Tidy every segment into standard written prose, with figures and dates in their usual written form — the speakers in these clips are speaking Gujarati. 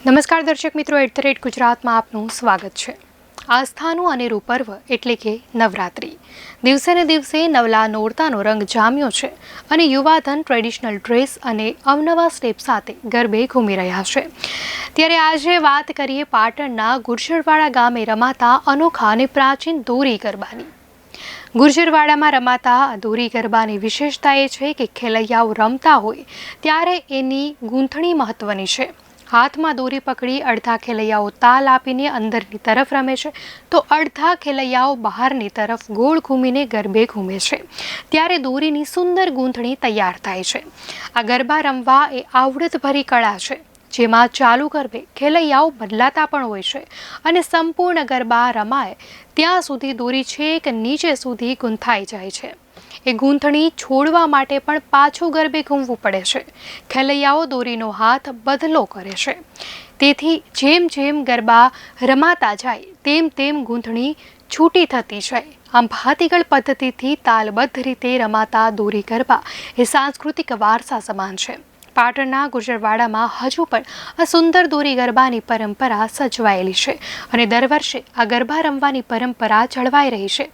નમસ્કાર દર્શક મિત્રો, @ગુજરાતમાં આપનું સ્વાગત છે। આસ્થાનું અનેરું પર્વ એટલે કે નવરાત્રિ દિવસે ને દિવસે નવલા નોરતાનો રંગ જામ્યો છે અને યુવાધન ટ્રેડિશનલ ડ્રેસ અને અવનવા સ્ટેપ સાથે ગરબે ઘૂમી રહ્યા છે। ત્યારે આજે વાત કરીએ પાટણના ગુર્જરવાડા ગામે રમાતા અનોખા અને પ્રાચીન દોરી ગરબાની। ગુર્જરવાડામાં રમાતા દોરી ગરબાની વિશેષતા એ છે કે ખેલૈયાઓ રમતા હોય ત્યારે એની ગૂંથણી મહત્વની છે। હાથમાં દોરી પકડી અડધા ખેલૈયાઓ તાલ આપીને અંદરની તરફ રમે છે તો અડધા ખેલૈયાઓ બહારની તરફ ગોળ ઘૂમીને ગરબે ઘૂમે છે। ત્યારે દોરીની સુંદર ગૂંથણી તૈયાર થાય છે। આ ગરબા રમવા એ આવડતભરી કળા છે, જેમાં ચાલુ ગરબે ખેલૈયાઓ બદલાતા પણ હોય છે અને સંપૂર્ણ ગરબા રમાય ત્યાં સુધી દોરી છેક નીચે સુધી ગૂંથાઈ જાય છે। એ ગૂંથણી છોડવા માટે પણ પાછું ગરબે ઘૂમવું પડે છે। ખેલૈયાઓ દોરીનો હાથ બદલો કરે છે, તેથી જેમ જેમ ગરબા રમાતા જાય તેમ તેમ ગૂંથણી છૂટી થતી જાય। આમ ભાતીગળ પદ્ધતિથી તાલબદ્ધ રીતે રમાતા દોરી ગરબા એ સાંસ્કૃતિક વારસા સમાન છે। પાટણના ગુર્જરવાડામાં હજુ પણ આ સુંદર દોરી ગરબાની પરંપરા સચવાયેલી છે અને દર વર્ષે આ ગરબા રમવાની પરંપરા જળવાઈ રહી છે।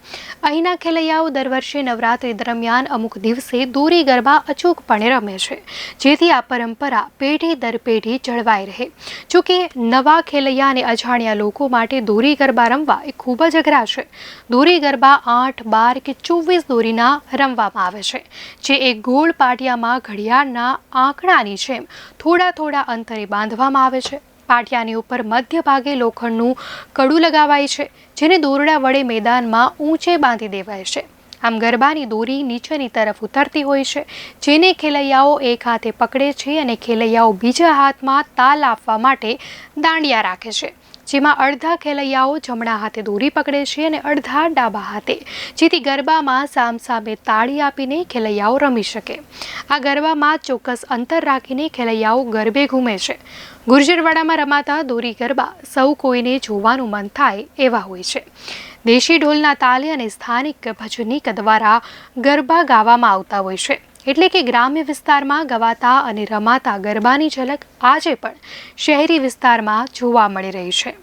અહીંના ખેલૈયાઓ દર વર્ષે નવરાત્રિ દરમિયાન અમુક દિવસે દોરી ગરબા અચૂકપણે રમે છે, જેથી આ પરંપરા પેઢી દર પેઢી જળવાઈ રહે। જોકે નવા ખેલૈયા અને અજાણ્યા લોકો માટે દોરી ગરબા રમવા એ ખૂબ જ અઘરા છે। દોરી ગરબા 8, 12 કે 24 દોરીના રમવામાં આવે છે, જે એક ગોળ પાટિયામાં ઘડિયાળના આંકડાની જેમ થોડા થોડા અંતરે બાંધવામાં આવે છે। પાટિયાની ઉપર મધ્ય ભાગે લોખંડનું કડું લગાવાય છે, જેને દોરડા વડે મેદાનમાં ઊંચે બાંધી દેવાય છે। આમ ગરબાની દોરી નીચેની તરફ ઉતરતી હોય છે, જેને ખેલૈયાઓ એક હાથે પકડે છે અને ખેલૈયાઓ બીજા હાથમાં તાલ આપવા માટે દાંડિયા રાખે છે, જેમાં અડધા ખેલૈયાઓ જમણા હાથે દોરી પકડે છે અને અડધા ડાબા હાથે, જેથી ગરબામાં સામસામે તાળી આપીને ખેલૈયાઓ રમી શકે। આ ગરબામાં ચોક્કસ અંતર રાખીને ખેલૈયાઓ ગરબે ઘૂમે છે। ગુર્જરવાડામાં રમાતા દોરી ગરબા સૌ કોઈને જોવાનું મન થાય એવા હોય છે। દેશી ઢોલના તાલે અને સ્થાનિક ભજનીક દ્વારા ગરબા ગાવામાં આવતા હોય છે, એટલે કે ગ્રામ્ય વિસ્તારમાં ગવાતા અને રમાતા ગરબાની ઝલક આજે પણ શહેરી વિસ્તારમાં જોવા મળી રહી છે।